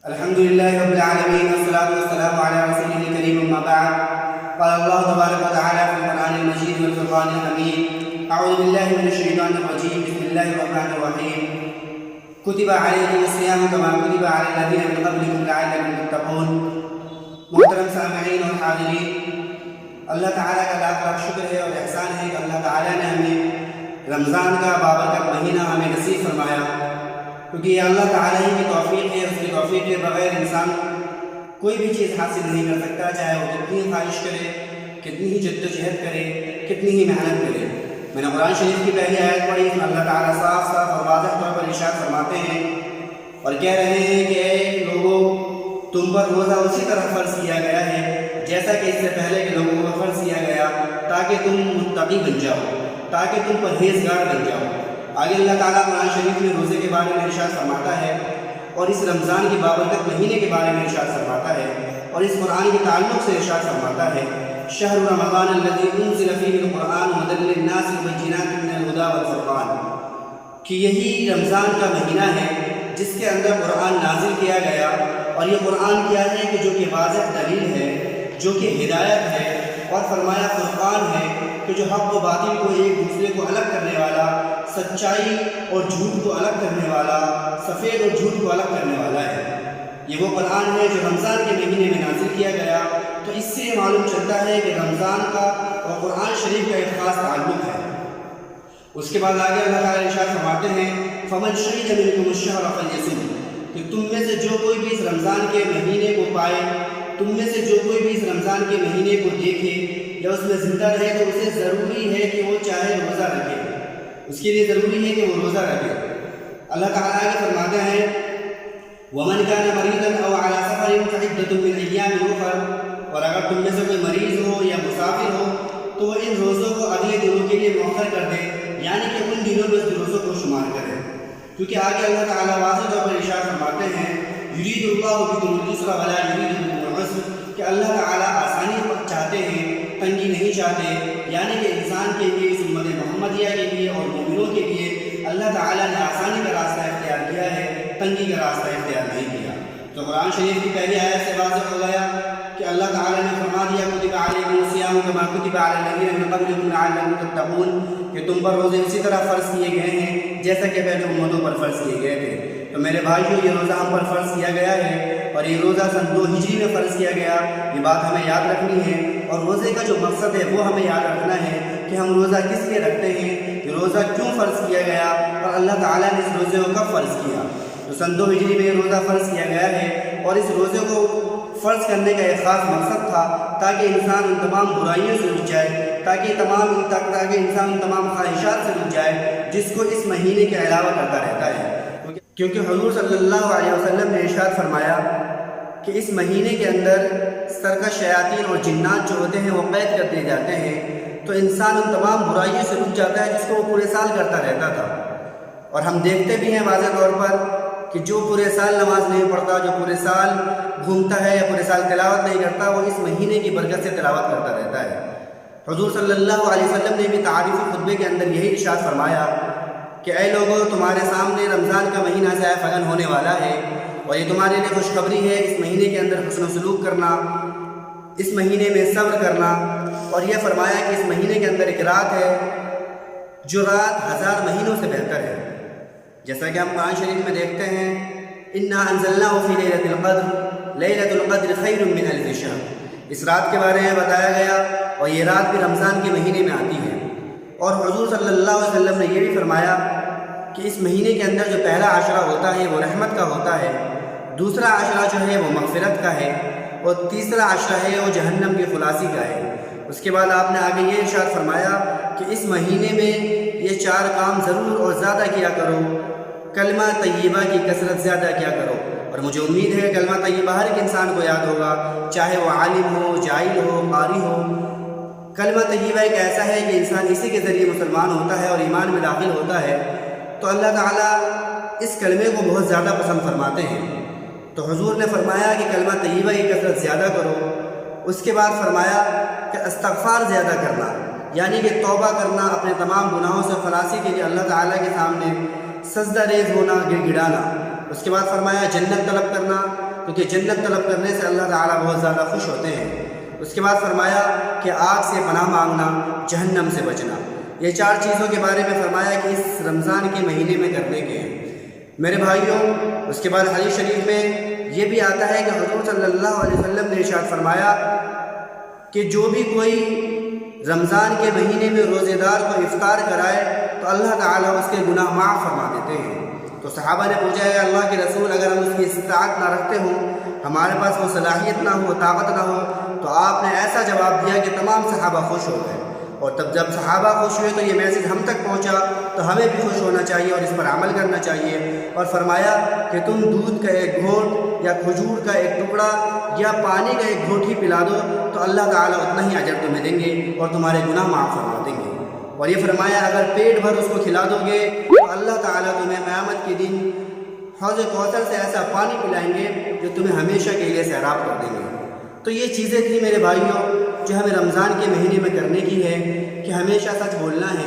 الحمد لله رب العالمين والصلاة والسلام على رسوله الكريم أما بعد. قال الله تبارك وتعالى في القرآن المجيد والفرقان الحميد: أعوذ بالله من الشيطان الرجيم. بسم الله الرحمن الرحيم. كتب عليكم الصيام كما كتب على الذين من قبلكم لعلكم تتقون. محترم سامعین اور حاضرین، اللہ تعالیٰ کا لاکھ لاکھ شکر ہے اور احسان ہے کہ اللہ تعالیٰ نے ہمیں رمضان کا بابرکت مہینہ ہمیں نصیب فرمایا، کیونکہ یہ اللہ تعالیٰ ہی کی توفیق ہے. اس کی توفیق کے بغیر انسان کوئی بھی چیز حاصل نہیں کر سکتا، چاہے وہ کتنی خواہش کرے، کتنی ہی جد و جہد کرے، کتنی ہی محنت کرے. میں نے قرآن شریف کی پہلی آیت پڑھی، اس میں اللہ تعالیٰ صاف صاف اور واضح طور پر ارشاد فرماتے ہیں اور کہہ رہے ہیں کہ اے لوگوں، تم پر روزہ اسی طرح فرض کیا گیا ہے جیسا کہ اس سے پہلے کے لوگوں کو فرض کیا گیا، تاکہ تم متقی بن جاؤ، تاکہ تم پرہیزگار بن جاؤ. آگے اللہ تعالیٰ قرآن شریف میں روزے کے بارے میں ارشاد فرماتا ہے اور اس رمضان کی بابرکت مہینے کے بارے میں ارشاد فرماتا ہے اور اس قرآن کے تعلق سے ارشاد فرماتا ہے: شہر رمضان الذی انزل فیہ القرآن ھدی للناس وبینات من الھدی والفرقان، کہ یہی رمضان کا مہینہ ہے جس کے اندر قرآن نازل کیا گیا. اور یہ قرآن کیا ہے کہ جو کہ واضح دلیل ہے، جو کہ ہدایت ہے، اور فرمایا فرقان ہے کہ جو حق و باطل کو ایک دوسرے کو الگ کرنے والا، سچائی اور جھوٹ کو الگ کرنے والا، سفید اور جھوٹ کو الگ کرنے والا ہے. یہ وہ قرآن ہے جو رمضان کے مہینے میں نازل کیا گیا. تو اس سے معلوم چلتا ہے کہ رمضان کا اور قرآن شریف کا ایک خاص تعلق ہے. اس کے بعد آگے اللہ تعالیٰ ارشاد فرماتے ہیں: فمن شہد منکم الشہر فلیصم، کہ تم میں سے جو کوئی بھی اس رمضان کے مہینے کو پائے، تم میں سے جو کوئی بھی اس رمضان کے مہینے کو دیکھے یا اس میں زندہ رہے، تو اسے ضروری ہے کہ وہ چاہے روزہ رکھے، اس کے لیے ضروری ہے کہ وہ روزہ رکھے. اللہ تعالیٰ آگے فرماتے ہیں: وَمَنْ كَانَ مَرِيضًا أَوْ عَلَى سَفَرٍ فَعِدَّةٌ مِّنْ أَيَّامٍ أُخَرَ، اور اگر تم میں سے کوئی مریض ہو یا مسافر ہو تو وہ ان روزوں کو اگلے دنوں کے لیے مؤخر کر دے، یعنی کہ ان دنوں میں اس روزوں کو شمار کرے. کیونکہ آگے اللہ تعالیٰ واضح طور پر ارشاد فرماتے ہیں: یرید اللہ بکم الیسر ولا یرید بکم العسر، کہ اللہ تعالیٰ آسانی چاہتے ہیں، تنگی نہیں چاہتے. یعنی کہ انسان کے لیے، اس امت محمدیہ کے لیے اور مومنوں کے لیے اللہ تعالیٰ نے آسانی کا راستہ اختیار کیا ہے، تنگی کا راستہ اختیار نہیں کیا. تو قرآن شریف کی پہلی آیت سے واضح ہو گیا کہ اللہ تعالیٰ نے فرما دیا: کتب علیکم الصیام کما کتب علی الذین من قبلکم لعلکم تتقون، کہ تم پر روزے اسی طرح فرض کیے گئے ہیں جیسا کہ پہلے امتوں پر فرض کیے گئے تھے. تو میرے بھائیوں، یہ روزہ ہم پر فرض کیا گیا ہے اور یہ روزہ سن 2 ہجری میں فرض کیا گیا. یہ بات ہمیں یاد رکھنی ہے. اور روزے کا جو مقصد ہے وہ ہمیں یاد رکھنا ہے کہ ہم روزہ کس لیے رکھتے ہیں، کہ روزہ کیوں فرض کیا گیا اور اللہ تعالیٰ نے اس روزے کو کب فرض کیا. تو سن 2 ہجری میں یہ روزہ فرض کیا گیا ہے اور اس روزے کو فرض کرنے کا ایک خاص مقصد تھا تاکہ انسان ان تمام برائیوں سے رک جائے، تاکہ انسان ان تمام خواہشات سے رک جائے جس کو اس مہینے کے علاوہ کرتا رہتا ہے. کیونکہ حضور صلی اللہ علیہ وسلم نے ارشاد فرمایا کہ اس مہینے کے اندر سرکش شیاطین اور جنات جو ہوتے ہیں وہ قید کر دیے جاتے ہیں، تو انسان ان تمام برائیوں سے رک جاتا ہے جس کو وہ پورے سال کرتا رہتا تھا. اور ہم دیکھتے بھی ہیں واضح طور پر کہ جو پورے سال نماز نہیں پڑھتا، جو پورے سال گھومتا ہے یا پورے سال تلاوت نہیں کرتا، وہ اس مہینے کی برکت سے تلاوت کرتا رہتا ہے. حضور صلی اللہ علیہ وسلم نے بھی تعارفی خطبے کے اندر یہی ارشاد فرمایا کہ اے لوگوں، تمہارے سامنے رمضان کا مہینہ ضائع فغن ہونے والا ہے اور یہ تمہارے لیے خوشخبری ہے. اس مہینے کے اندر حسن و سلوک کرنا، اس مہینے میں صبر کرنا. اور یہ فرمایا کہ اس مہینے کے اندر ایک رات ہے جو رات 1000 مہینوں سے بہتر ہے. جیسا کہ ہم قرآن شریف میں دیکھتے ہیں: انا انزلناہ فی لیلۃ القدر لیلۃ القدر خیر من الف شہر، اس رات کے بارے میں بتایا گیا اور یہ رات بھی رمضان کے مہینے میں آتی ہے. اور حضور صلی اللہ علیہ وسلم نے یہ بھی فرمایا کہ اس مہینے کے اندر جو پہلا عشرہ ہوتا ہے وہ رحمت کا ہوتا ہے، دوسرا عشرہ جو ہے وہ مغفرت کا ہے، اور تیسرا عشرہ ہے وہ جہنم کی خلاصی کا ہے. اس کے بعد آپ نے آگے یہ ارشاد فرمایا کہ اس مہینے میں یہ 4 کام ضرور اور زیادہ کیا کرو. کلمہ طیبہ کی کثرت زیادہ کیا کرو. اور مجھے امید ہے کلمہ طیبہ ہر ایک انسان کو یاد ہوگا، چاہے وہ عالم ہو، جاہل ہو، قاری ہو. کلمہ طیبہ ایک ایسا ہے کہ انسان اسی کے ذریعے مسلمان ہوتا ہے اور ایمان میں داخل ہوتا ہے. تو اللہ تعالیٰ اس کلمے کو بہت زیادہ پسند فرماتے ہیں. تو حضور نے فرمایا کہ کلمہ طیبہ کی کثرت زیادہ کرو. اس کے بعد فرمایا کہ استغفار زیادہ کرنا، یعنی کہ توبہ کرنا، اپنے تمام گناہوں سے خلاصی کے لیے اللہ تعالیٰ کے سامنے سجدہ ریز ہونا، گڑ گڑانا. اس کے بعد فرمایا جنت طلب کرنا. کیونکہ جنت طلب کرنے سے اللہ تعالیٰ بہت زیادہ خوش ہوتے ہیں۔ اس کے بعد فرمایا کہ آگ سے پناہ مانگنا، جہنم سے بچنا۔ یہ 4 چیزوں کے بارے میں فرمایا کہ اس رمضان کے مہینے میں کرنے کے ہیں میرے بھائیوں۔ اس کے بعد حدیث شریف میں یہ بھی آتا ہے کہ حضور صلی اللہ علیہ وسلم نے ارشاد فرمایا کہ جو بھی کوئی رمضان کے مہینے میں روزے دار کو افطار کرائے تو اللہ تعالیٰ اس کے گناہ معاف فرما دیتے ہیں۔ تو صحابہ نے پوچھا ہے اللہ کے رسول، اگر ہم اس کی استطاعت نہ رکھتے ہوں، ہمارے پاس وہ صلاحیت نہ ہو، طاقت نہ ہو، تو آپ نے ایسا جواب دیا کہ تمام صحابہ خوش ہو گئے۔ اور تب جب صحابہ خوش ہوئے تو یہ میسج ہم تک پہنچا تو ہمیں بھی خوش ہونا چاہیے اور اس پر عمل کرنا چاہیے۔ اور فرمایا کہ تم دودھ کا ایک گھونٹ یا کھجور کا ایک ٹکڑا یا پانی کا ایک گھونٹ ہی پلا دو تو اللہ تعالیٰ اتنا ہی اجر تمہیں دیں گے اور تمہارے گناہ معاف فرما دیں گے۔ اور یہ فرمایا اگر پیٹ بھر اس کو کھلا دو گے تو اللہ تعالیٰ تمہیں قیامت کے دن حوض کوثر سے ایسا پانی پلائیں گے جو تمہیں ہمیشہ کے لیے سیراب کر دیں گے۔ تو یہ چیزیں تھیں میرے بھائیوں جو ہمیں رمضان کے مہینے میں کرنے کی ہے کہ ہمیشہ سچ بولنا ہے،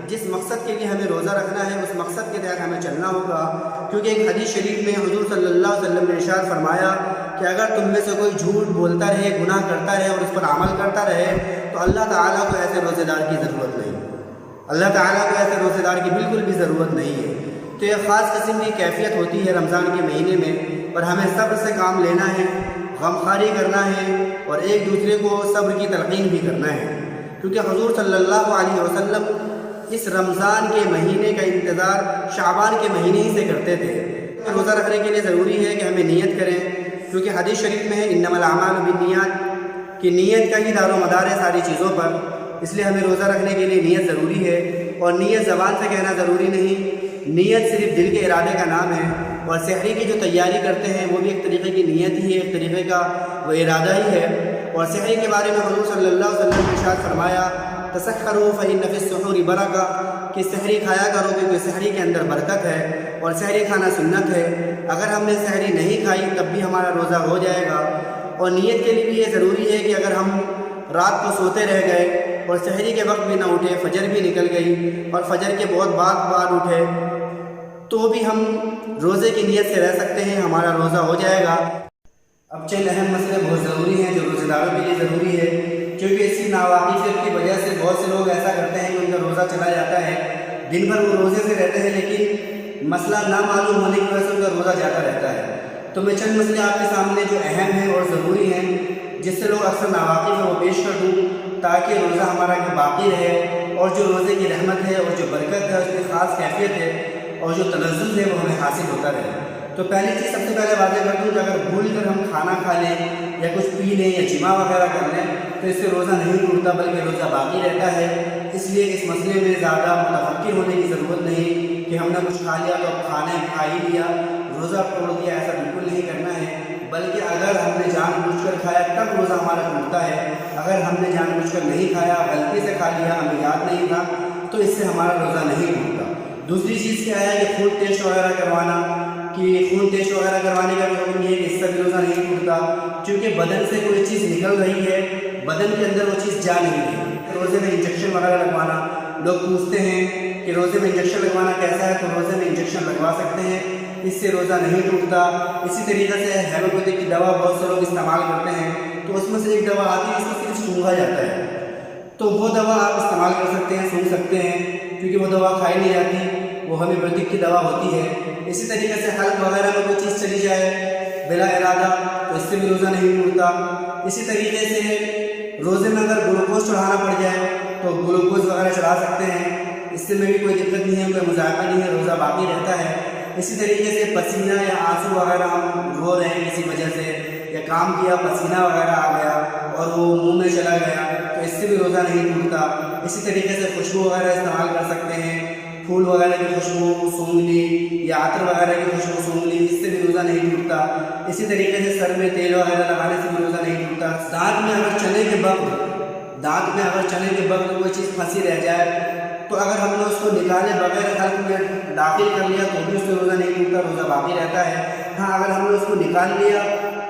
جس مقصد کے لیے ہمیں روزہ رکھنا ہے اس مقصد کے تحت ہمیں چلنا ہوگا۔ کیونکہ ایک حدیث شریف میں حضور صلی اللہ علیہ وسلم نے ارشاد فرمایا کہ اگر تم میں سے کوئی جھوٹ بولتا رہے، گناہ کرتا رہے اور اس پر عمل کرتا رہے تو اللہ تعالیٰ کو ایسے روزے دار کی ضرورت نہیں، اللہ تعالیٰ کو ایسے روزے دار کی بالکل بھی ضرورت نہیں ہے۔ تو یہ خاص قسم کی کیفیت ہوتی ہے رمضان کے مہینے میں، اور ہمیں صبر سے کام لینا ہے، غمخواری کرنا ہے اور ایک دوسرے کو صبر کی تلقین بھی کرنا ہے۔ کیونکہ حضور صلی اللہ علیہ وسلم اس رمضان کے مہینے کا انتظار شعبان کے مہینے ہی سے کرتے تھے۔ روزہ رکھنے کے لیے ضروری ہے کہ ہمیں نیت کریں، کیونکہ حدیث شریف میں ہے انما الاعمال بالنیات کہ نیت کا ہی دار و مدار ہے ساری چیزوں پر، اس لیے ہمیں روزہ رکھنے کے لیے نیت ضروری ہے۔ اور نیت زبان سے کہنا ضروری نہیں، نیت صرف دل کے ارادے کا نام ہے۔ اور سحری کی جو تیاری کرتے ہیں وہ بھی ایک طریقے کی نیت ہی ہے، ایک طریقے کا وہ ارادہ ہی ہے۔ اور سحری کے بارے میں حضور صلی اللہ علیہ وسلم نے ارشاد فرمایا تسحروا فإن فی السحور برکہ کہ سحری کھایا کرو کیونکہ سحری کے اندر برکت ہے اور سحری کھانا سنت ہے۔ اگر ہم نے سحری نہیں کھائی تب بھی ہمارا روزہ ہو جائے گا۔ اور نیت کے لیے بھی یہ ضروری ہے کہ اگر ہم رات کو سوتے رہ گئے اور سحری کے وقت بھی نہ اٹھے، فجر بھی نکل گئی اور فجر کے بہت بعد اٹھے تو بھی ہم روزے کی نیت سے رہ سکتے ہیں، ہمارا روزہ ہو جائے گا۔ اب چند اہم مسئلے بہت ضروری ہیں جو روزے داروں کے لیے ضروری ہے، کیونکہ اس کی ناواقفیت کی وجہ سے بہت سے لوگ ایسا کرتے ہیں کہ ان کا روزہ چلا جاتا ہے، دن بھر وہ روزے سے رہتے ہیں لیکن مسئلہ نہ معلوم ہونے کی وجہ سے ان کا روزہ جاتا رہتا ہے۔ تو میں چند مسئلے آپ کے سامنے جو اہم ہیں اور ضروری ہیں جس سے لوگ اکثر ناواقف ہیں وہ پیش کر دوں تاکہ روزہ ہمارا باقی رہے، اور جو روزے کی رحمت ہے اور جو برکت ہے اس کی خاص کیفیت ہے اور جو تلذذ ہے وہ ہمیں حاصل ہوتا رہے۔ تو پہلی چیز سب سے پہلے واضح کر دوں کہ اگر بھول کر ہم کھانا کھا لیں یا کچھ پی لیں یا جماع وغیرہ کر لیں تو اس سے روزہ نہیں ٹوٹتا بلکہ روزہ باقی رہتا ہے۔ اس لیے اس مسئلے میں زیادہ متفکر ہونے کی ضرورت نہیں کہ ہم نے کچھ کھا لیا تو اب کھانا کھا ہی لیا، روزہ توڑ دیا، ایسا بالکل نہیں کرنا ہے۔ بلکہ اگر ہم نے جان بوجھ کر کھایا تب روزہ ہمارا ٹوٹتا ہے، اگر ہم نے جان بوجھ کر نہیں کھایا، غلطی سے کھا لیا، ہمیں یاد نہیں تھا، تو اس سے ہمارا روزہ نہیں ٹوٹتا۔ دوسری چیز کیا ہے کہ خون ٹیسٹ وغیرہ کروانا، کہ خون ٹیسٹ وغیرہ کروانے کا بھی حکم یہ ہے کہ اس سے بھی روزہ نہیں ٹوٹتا، کیونکہ بدن سے کوئی چیز نکل رہی ہے، بدن کے اندر وہ چیز جا نہیں رہی۔ روزے میں انجیکشن وغیرہ لگوانا، لوگ پوچھتے ہیں کہ روزے میں انجیکشن لگوانا کیسا ہے، تو روزے میں انجیکشن لگوا سکتے ہیں، اس سے روزہ نہیں ٹوٹتا۔ اسی طریقے سے ہیموپیتھک کی دوا بہت سے لوگ استعمال کرتے ہیں، تو اس میں سے ایک دوا آتی ہے جس کو صرف سونگھا جاتا ہے، تو وہ دوا آپ استعمال کر سکتے ہیں، سونگھ سکتے ہیں، کیونکہ وہ دوا کھائی نہیں جاتی، وہ ہیموپیتھک کی دوا ہوتی ہے۔ اسی طریقے سے حلق وغیرہ میں کوئی چیز چلی جائے بلا ارادہ تو اس سے بھی روزہ نہیں ٹوٹتا۔ اسی طریقے سے روزے میں اگر گلوکوز چڑھانا پڑ جائے تو گلوکوز وغیرہ چڑھا سکتے ہیں، اس سے میں بھی کوئی دقت نہیں ہے، کوئی مذائقہ نہیں ہے، روزہ باقی رہتا ہے۔ اسی طریقے سے پسینہ یا آنسو وغیرہ ہم رو رہے ہیں کسی وجہ سے، یا کام کیا پسینہ وغیرہ آ گیا اور وہ منہ میں چلا گیا تو اس سے بھی روزہ نہیں ٹوٹتا۔ اسی طریقے سے خوشبو وغیرہ استعمال کر سکتے ہیں، پھول وغیرہ کی خوشبو سونگھ لی یا عطر وغیرہ کی خوشبو سونگھ لی، اس سے بھی روزہ نہیں ٹوٹتا۔ اسی طریقے سے سر میں تیل وغیرہ لگانے سے بھی روزہ نہیں ٹوٹتا۔ دانت میں اگر چنے کے وقت کوئی چیز پھنسی رہ جائے تو اگر ہم نے اس کو نکالے بغیر حلق میں داخل کر لیا تو بھی اس سے روزہ نہیں ٹوٹتا، روزہ باقی رہتا ہے۔ ہاں اگر ہم نے اس کو نکال لیا،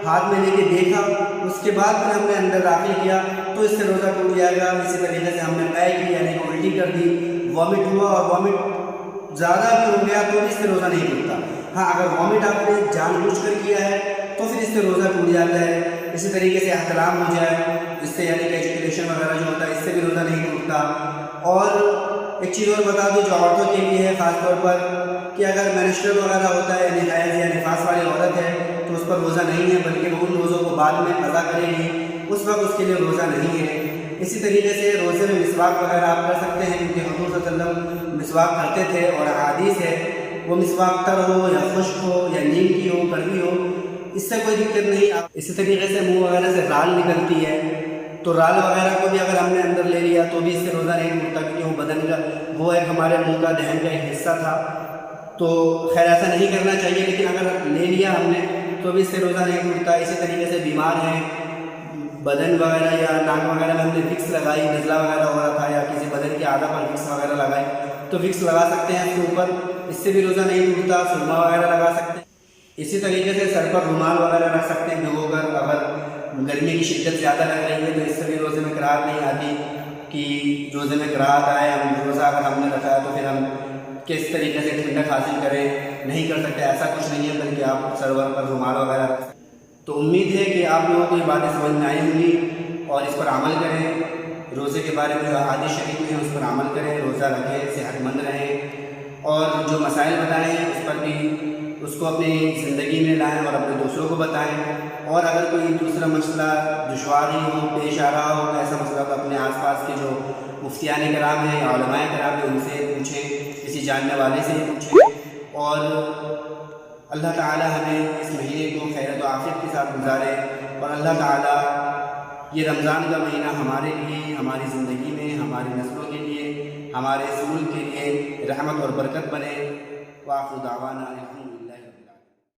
ہاتھ میں لے کے دیکھا، اس کے بعد پھر ہم نے اندر داخل کیا تو اس سے روزہ ٹوٹ جائے گا۔ اسی طریقے سے ہم نے قے کی یعنی الٹی کر دی، وامٹ ہوا اور وامٹ زیادہ بھی ہو گیا تو اس سے روزہ نہیں ٹوٹتا۔ ہاں اگر وامٹ آپ نے جان بوجھ کر کیا ہے تو پھر اس جس سے روزہ ٹوٹ جاتا ہے. اسی طریقے سے احتلام ہو جائے اس سے یعنی کہ ایجوکیشن وغیرہ جو ہوتا ہے اس سے بھی روزہ نہیں ٹوٹتا. اور ایک چیز اور بتا دوں جو عورتوں کے لیے ہے خاص طور پر کہ اگر مینسٹرل وغیرہ ہوتا ہے یعنی حیض یا نفاس والی عورت ہے تو اس پر روزہ نہیں ہے بلکہ وہ ان روزوں کو بعد میں قضا کرے گی, اس وقت اس کے لیے روزہ نہیں ہے. اسی طریقے سے روزے میں مسواک وغیرہ آپ کر سکتے ہیں کیونکہ حضور صلی اللہ علیہ وسلم مسواک کرتے تھے اور احادیث ہے وہ مسواک تر ہو یا خشک ہو یا نیم کی ہو کڑوی ہو اس سے کوئی دقت نہیں. اسی طریقے سے منہ وغیرہ سے رال نکلتی ہے تو رال وغیرہ کو بھی اگر ہم نے اندر لے لیا تو بھی اس سے روزہ نہیں ٹوٹتا کیونکہ وہ بدن کا وہ ایک ہمارے منہ کا دہن کا ایک حصہ تھا. تو خیر ایسا نہیں کرنا چاہیے لیکن اگر لے لیا ہم نے تو بھی اس سے روزہ نہیں ٹوٹتا. اسی طریقے سے بیمار ہیں بدن وغیرہ یا ناک وغیرہ میں ہم نے وکس لگائی نزلہ وغیرہ ہو رہا تھا یا کسی بدن کی اعضاء پر وکس وغیرہ لگائی تو وکس لگا سکتے ہیں اس کے اوپر, اس سے بھی روزہ نہیں ٹوٹتا. سرما وغیرہ لگا سکتے ہیں. اسی طریقے سے سر پر رومال وغیرہ رکھ سکتے ہیں بھگو کر. اگر گرمی کی شدت زیادہ لگ رہی ہے تو اس سے بھی روزے میں کراہت نہیں آتی کہ روزے میں کراہت آئے. ہم روزہ اگر ہم نے رکھا ہے تو پھر ہم کس طریقے سے ٹھنڈک حاصل کریں, نہیں کر سکتے. ایسا کچھ نہیں ہے بلکہ آپ سرور پر رومال وغیرہ رکھ سکتے. تو امید ہے کہ آپ لوگوں کو یہ باتیں سمجھ میں آئی ہوں گی اور اس پر عمل کریں. روزے کے بارے میں جو احادیث شریف میں ہیں اس پر عمل کریں, روزہ رکھیں, صحت مند رہیں اور جو مسائل بتائے ہیں اس پر بھی اس کو اپنی زندگی میں لائیں اور اپنے دوسروں کو بتائیں. اور اگر کوئی دوسرا مسئلہ دشواری ہو پیش آ رہا ہو ایسا مسئلہ تو اپنے آس پاس کے جو مفتیان کرام ہیں یا علماء کرام ہیں ان سے پوچھیں, کسی جاننے والے سے پوچھیں. اور اللہ تعالی ہمیں اس مہینے کو خیرت و عافیت کے ساتھ گزارے اور اللہ تعالی یہ رمضان کا مہینہ ہمارے لیے, ہماری زندگی میں, ہماری نسلوں کے لیے, ہمارے اس ملک کے لیے رحمت اور برکت بنے. وآخر دعوانا